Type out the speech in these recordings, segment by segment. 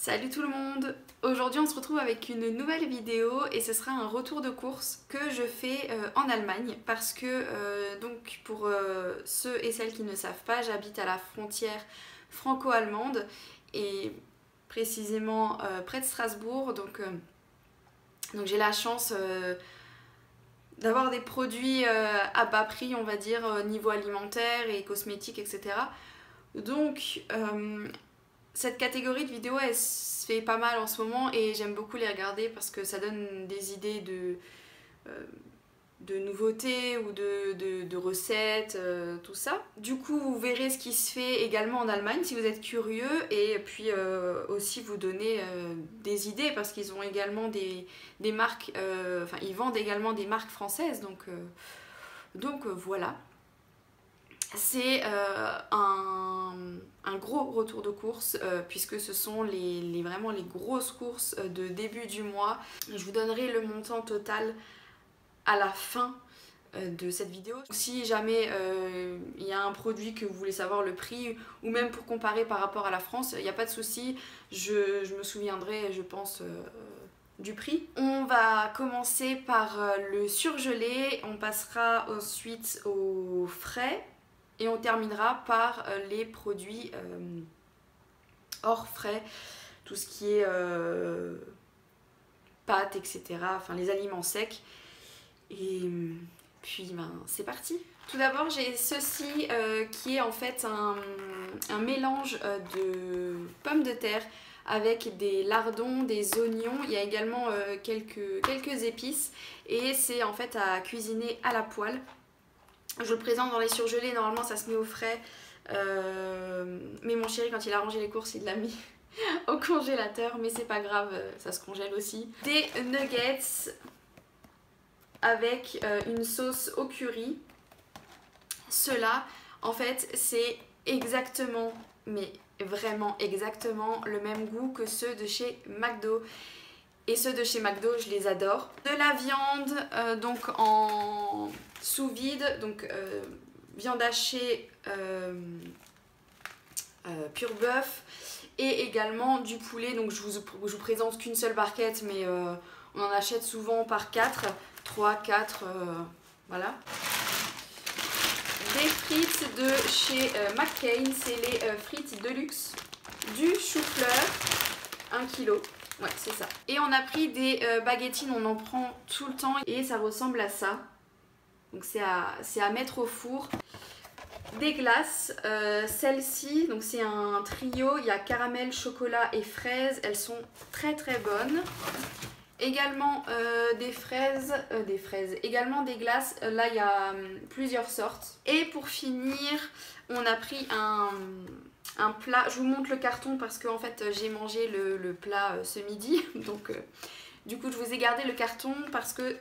Salut tout le monde! Aujourd'hui on se retrouve avec une nouvelle vidéo et ce sera un retour de course que je fais en Allemagne parce que donc pour ceux et celles qui ne savent pas, j'habite à la frontière franco-allemande et précisément près de Strasbourg, donc j'ai la chance d'avoir des produits à bas prix, on va dire, niveau alimentaire et cosmétique, etc. Donc cette catégorie de vidéos elle se fait pas mal en ce moment et j'aime beaucoup les regarder parce que ça donne des idées de nouveautés ou de recettes, tout ça. Du coup vous verrez ce qui se fait également en Allemagne si vous êtes curieux et puis aussi vous donner des idées parce qu'ils ont également des marques, enfin ils vendent également des marques françaises donc voilà. C'est un gros retour de course puisque ce sont vraiment les grosses courses de début du mois. Je vous donnerai le montant total à la fin de cette vidéo. Si jamais il y a un produit que vous voulez savoir le prix ou même pour comparer par rapport à la France, il n'y a pas de souci, je me souviendrai je pense du prix. On va commencer par le surgelé, on passera ensuite au frais. Et on terminera par les produits hors frais, tout ce qui est pâtes, etc. Enfin les aliments secs. Et puis ben, c'est parti. Tout d'abord j'ai ceci qui est en fait un mélange de pommes de terre avec des lardons, des oignons. Il y a également quelques épices et c'est en fait à cuisiner à la poêle. Je le présente dans les surgelés, normalement ça se met au frais, mais mon chéri quand il a rangé les courses il l'a mis au congélateur, mais c'est pas grave, ça se congèle aussi. Des nuggets avec une sauce au curry. Ceux-là, en fait, c'est exactement, mais vraiment exactement le même goût que ceux de chez McDo. Et ceux de chez McDo, je les adore. De la viande, donc en sous vide, donc viande hachée pur bœuf et également du poulet. Donc je vous présente qu'une seule barquette, mais on en achète souvent par 4, 3, 4, voilà. Des frites de chez McCain, c'est les frites Deluxe. Du chou-fleur, 1 kg. Ouais, c'est ça. Et on a pris des baguettines, on en prend tout le temps et ça ressemble à ça. Donc c'est à mettre au four. Des glaces, celles-ci, donc c'est un trio, il y a caramel, chocolat et fraises, elles sont très très bonnes. Également également des glaces, là il y a plusieurs sortes. Et pour finir, on a pris un plat, je vous montre le carton parce que en fait j'ai mangé le plat ce midi, donc du coup je vous ai gardé le carton parce que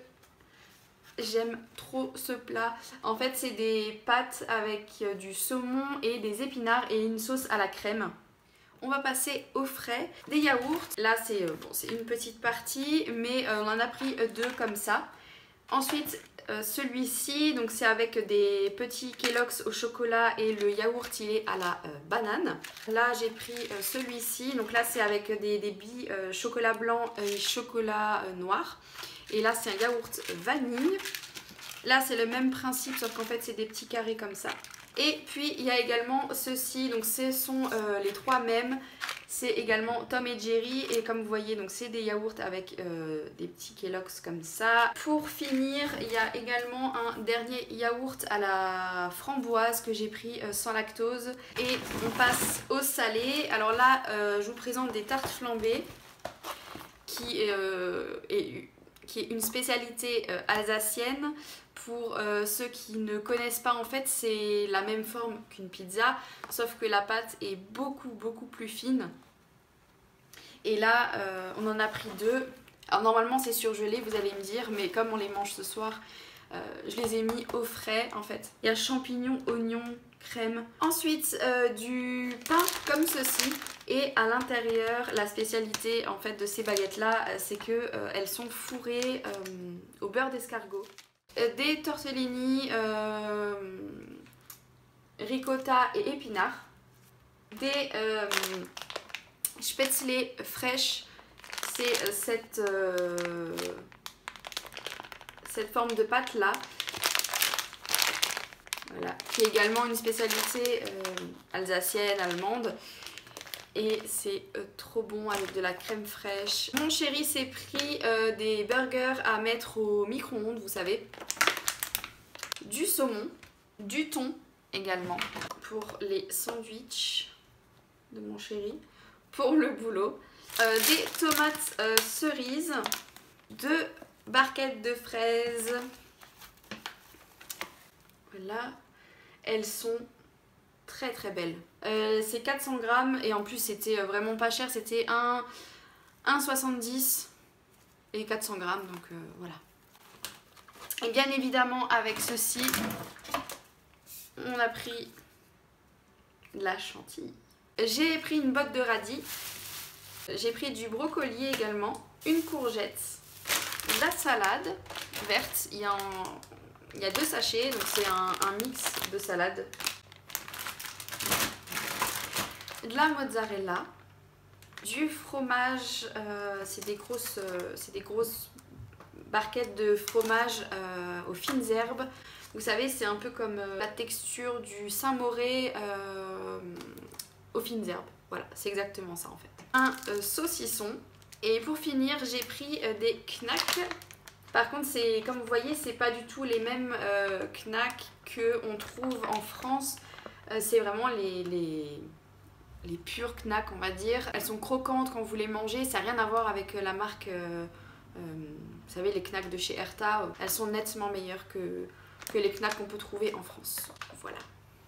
j'aime trop ce plat. En fait c'est des pâtes avec du saumon et des épinards et une sauce à la crème. On va passer au frais. Des yaourts, là c'est bon, une petite partie mais on en a pris 2 comme ça. Ensuite celui-ci, donc c'est avec des petits Kellogg's au chocolat et le yaourt il est à la banane. Là j'ai pris celui-ci, donc là c'est avec des billes chocolat blanc et chocolat noir. Et là c'est un yaourt vanille. Là c'est le même principe sauf qu'en fait c'est des petits carrés comme ça. Et puis il y a également ceux-ci, donc ce sont les 3 mêmes. C'est également Tom et Jerry et comme vous voyez donc c'est des yaourts avec des petits Kellogg's comme ça. Pour finir il y a également un dernier yaourt à la framboise que j'ai pris sans lactose. Et on passe au salé. Alors là je vous présente des tartes flambées qui est une spécialité alsacienne. Pour ceux qui ne connaissent pas, en fait c'est la même forme qu'une pizza sauf que la pâte est beaucoup plus fine. Et là on en a pris 2. Alors normalement c'est surgelé vous allez me dire, mais comme on les mange ce soir je les ai mis au frais en fait. Il y a champignons, oignons, crème. Ensuite du pain comme ceci. Et à l'intérieur, la spécialité en fait de ces baguettes là, c'est que elles sont fourrées au beurre d'escargot. Des tortellini, ricotta et épinards. Des Spätzle fraîche, c'est cette forme de pâte là. Voilà, qui est également une spécialité alsacienne, allemande. Et c'est trop bon avec de la crème fraîche. Mon chéri s'est pris des burgers à mettre au micro-ondes, vous savez. Du saumon, du thon également pour les sandwichs de mon chéri, pour le boulot. Des tomates cerises, 2 barquettes de fraises. Voilà, elles sont très très belles. C'est 400 grammes et en plus c'était vraiment pas cher, c'était 1,70 et 400 grammes, donc voilà. Et bien évidemment avec ceci, on a pris de la chantilly. J'ai pris une botte de radis, j'ai pris du brocoli également, une courgette, de la salade verte, il y a 2 sachets, donc c'est un mix de salade. De la mozzarella, du fromage, c'est des grosses barquettes de fromage aux fines herbes. Vous savez, c'est un peu comme la texture du Saint-Mauré aux fines herbes. Voilà, c'est exactement ça en fait. Un saucisson. Et pour finir, j'ai pris des knacks. Par contre, comme vous voyez, c'est pas du tout les mêmes knacks qu'on trouve en France. C'est vraiment les pures knacks, on va dire. Elles sont croquantes quand vous les mangez. Ça n'a rien à voir avec la marque, vous savez, les knacks de chez Erta. Elles sont nettement meilleures que les knacks qu'on peut trouver en France. Voilà.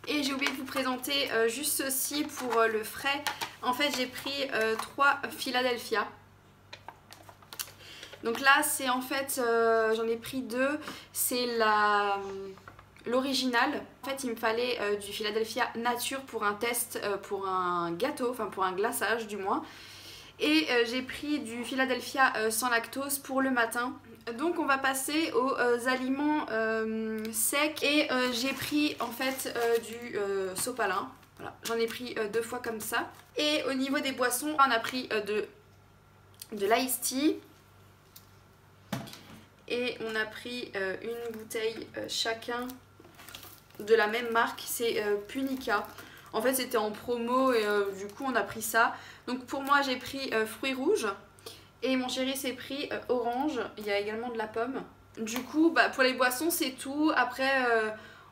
Et j'ai oublié de vous présenter juste ceci pour le frais. En fait, j'ai pris 3 Philadelphia. Donc là, c'est en fait, j'en ai pris 2. C'est l'original. En fait, il me fallait du Philadelphia nature pour un test, pour un gâteau, enfin pour un glaçage du moins. Et j'ai pris du Philadelphia sans lactose pour le matin. Donc on va passer aux aliments secs. Et j'ai pris en fait du sopalin. Voilà, j'en ai pris 2 fois comme ça. Et au niveau des boissons, on a pris de l'ice tea. Et on a pris une bouteille chacun de la même marque, c'est Punica. En fait c'était en promo et du coup on a pris ça. Donc pour moi j'ai pris fruits rouges et mon chéri s'est pris orange. Il y a également de la pomme. Du coup bah, pour les boissons c'est tout. Après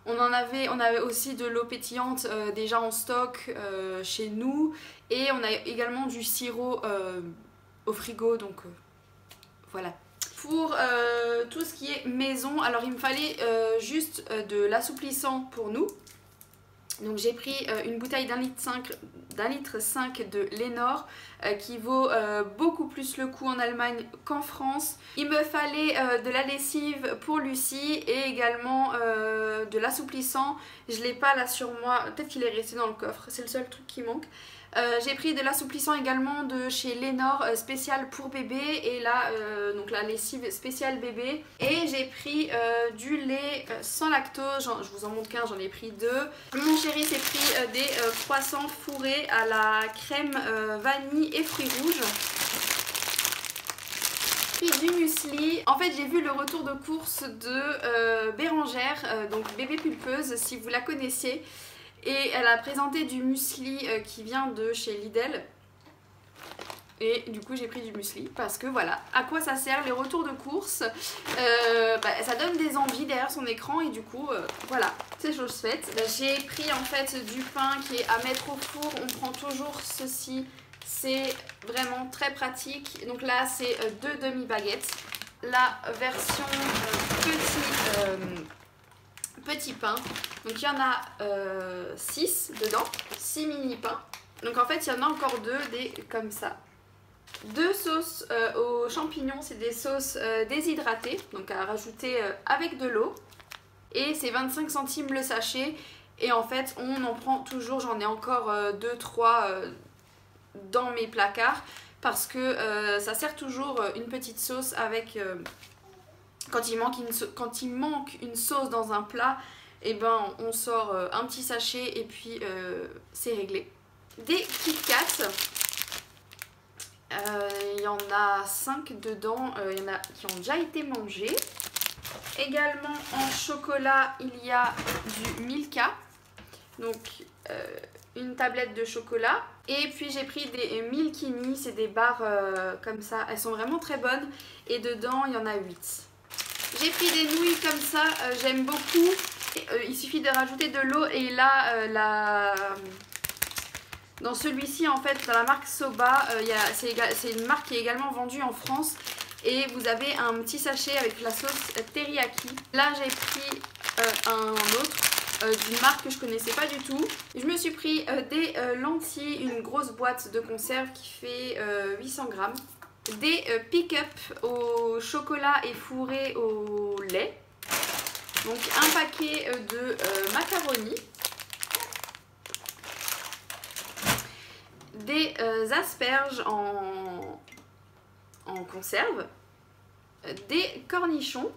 on avait aussi de l'eau pétillante déjà en stock chez nous. Et on a également du sirop au frigo, donc voilà. Pour tout ce qui est maison, alors il me fallait juste de l'assouplissant pour nous. Donc j'ai pris une bouteille d'1,5 litre de Lénor qui vaut beaucoup plus le coup en Allemagne qu'en France. Il me fallait de la lessive pour Lucie et également de l'assouplissant. Je l'ai pas là sur moi, peut-être qu'il est resté dans le coffre, c'est le seul truc qui manque. J'ai pris de l'assouplissant également de chez Lénor spécial pour bébé et là donc la lessive spéciale bébé. Et j'ai pris du lait sans lactose, je vous en montre qu'un, j'en ai pris 2. Mon chéri s'est pris des croissants fourrés à la crème vanille et fruits rouges. Du muesli. En fait j'ai vu le retour de course de Bérangère, donc bébé pulpeuse si vous la connaissiez. Et elle a présenté du muesli qui vient de chez Lidl. Et du coup j'ai pris du muesli parce que voilà, à quoi ça sert les retours de course, ça donne des envies derrière son écran et du coup voilà, c'est chose faite. J'ai pris en fait du pain qui est à mettre au four, on prend toujours ceci, c'est vraiment très pratique. Donc là c'est 2 demi-baguettes, la version petit pain. Donc il y en a 6 dedans, 6 mini pains. Donc en fait il y en a encore 2 comme ça. 2 sauces aux champignons, c'est des sauces déshydratées, donc à rajouter avec de l'eau. Et c'est 25 centimes le sachet. Et en fait on en prend toujours, j'en ai encore 2-3 dans mes placards. Parce que ça sert toujours une petite sauce avec... quand il manque une sauce dans un plat, et ben on sort un petit sachet et puis c'est réglé. Des Kit Kat. Il y en a 5 dedans, il y en a qui ont déjà été mangés. Également en chocolat, il y a du Milka. Donc une tablette de chocolat. Et puis j'ai pris des Milkini, c'est des barres comme ça. Elles sont vraiment très bonnes. Et dedans, il y en a 8. J'ai pris des nouilles comme ça, j'aime beaucoup. Il suffit de rajouter de l'eau et là, dans celui-ci en fait, dans la marque Soba, c'est une marque qui est également vendue en France. Et vous avez un petit sachet avec la sauce teriyaki. Là j'ai pris un autre d'une marque que je connaissais pas du tout. Je me suis pris des lentilles, une grosse boîte de conserve qui fait 800 grammes. Des pick-up au chocolat et fourrés au lait. Donc un paquet de macaroni. Des asperges en conserve. Des cornichons.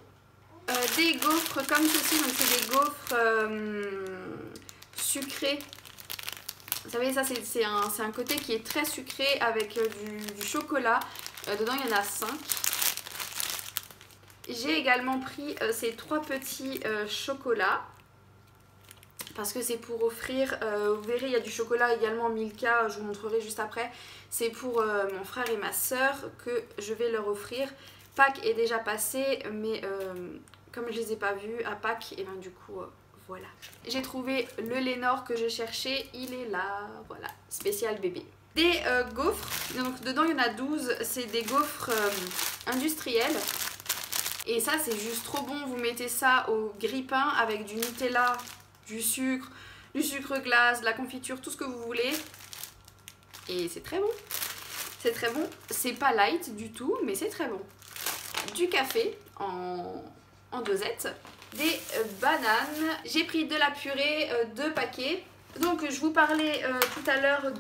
Des gaufres comme ceci. Donc c'est des gaufres sucrés. Vous savez, ça c'est un côté qui est très sucré avec du chocolat. Dedans il y en a 5. J'ai également pris ces 3 petits chocolats. Parce que c'est pour offrir, vous verrez il y a du chocolat également Milka, je vous montrerai juste après. C'est pour mon frère et ma soeur que je vais leur offrir. Pâques est déjà passé, mais comme je les ai pas vus à Pâques, et ben du coup voilà. J'ai trouvé le Lénore que je cherchais, il est là, voilà, spécial bébé. Des gaufres, donc dedans il y en a 12, c'est des gaufres industrielles. Et ça c'est juste trop bon, vous mettez ça au grille-pain avec du Nutella, du sucre glace, de la confiture, tout ce que vous voulez. Et c'est très bon. C'est très bon, c'est pas light du tout, mais c'est très bon. Du café en dosette. Des bananes. J'ai pris de la purée, 2 paquets. Donc je vous parlais tout à l'heure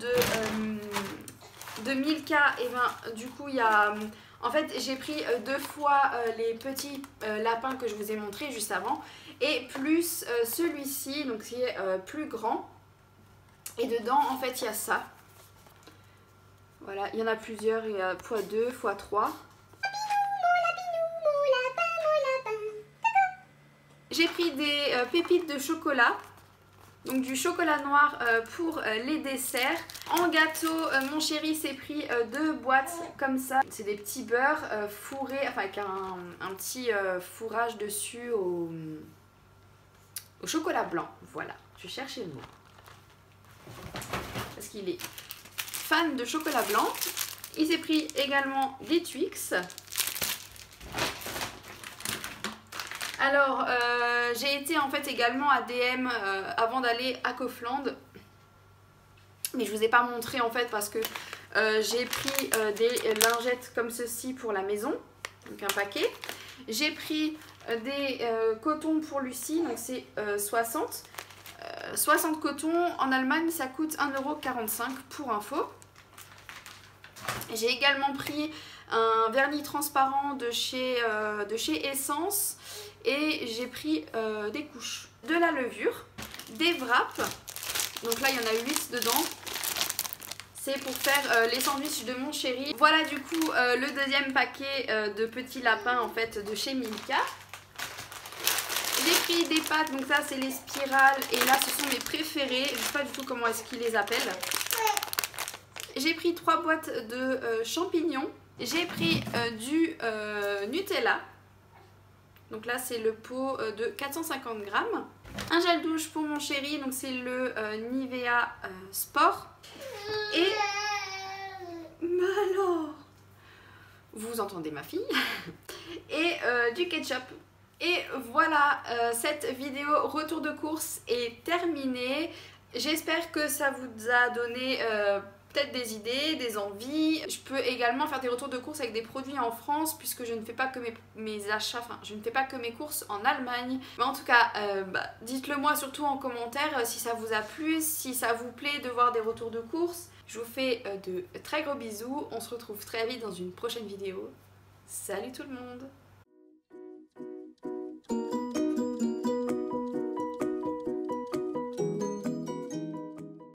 de Milka. Et ben du coup il y a... En fait j'ai pris 2 fois les petits lapins que je vous ai montré juste avant. Et plus celui-ci, donc qui est plus grand. Et dedans en fait il y a ça. Voilà, il y en a plusieurs, il y a x2, x3. J'ai pris des pépites de chocolat, donc du chocolat noir pour les desserts. En gâteau, mon chéri s'est pris 2 boîtes comme ça. C'est des petits beurres fourrés, enfin avec un petit fourrage dessus au chocolat blanc. Voilà, je cherchais le mot. Parce qu'il est fan de chocolat blanc. Il s'est pris également des Twix. Alors, j'ai été en fait également à DM avant d'aller à Kaufland. Mais je vous ai pas montré en fait parce que j'ai pris des lingettes comme ceci pour la maison. Donc un paquet. J'ai pris des cotons pour Lucie, donc c'est 60. 60 cotons, en Allemagne ça coûte 1,45 € pour info. J'ai également pris un vernis transparent de chez Essence. Et j'ai pris des couches, de la levure, des wraps. Donc là il y en a 8 dedans. C'est pour faire les sandwichs de mon chéri. Voilà du coup le deuxième paquet de petits lapins en fait de chez Milka. J'ai pris des pâtes, donc ça c'est les spirales. Et là ce sont mes préférés. Je ne sais pas du tout comment est-ce qu'ils les appellent. J'ai pris 3 boîtes de champignons. J'ai pris du Nutella. Donc là c'est le pot de 450 grammes. Un gel douche pour mon chéri, donc c'est le Nivea Sport. Et... Mais alors, vous entendez ma fille. Et du ketchup. Et voilà, cette vidéo retour de course est terminée. J'espère que ça vous a donné... peut-être des idées, des envies. Je peux également faire des retours de courses avec des produits en France puisque je ne fais pas que mes achats, enfin je ne fais pas que mes courses en Allemagne. Mais en tout cas, dites-le moi surtout en commentaire si ça vous a plu, si ça vous plaît de voir des retours de courses. Je vous fais de très gros bisous, on se retrouve très vite dans une prochaine vidéo. Salut tout le monde!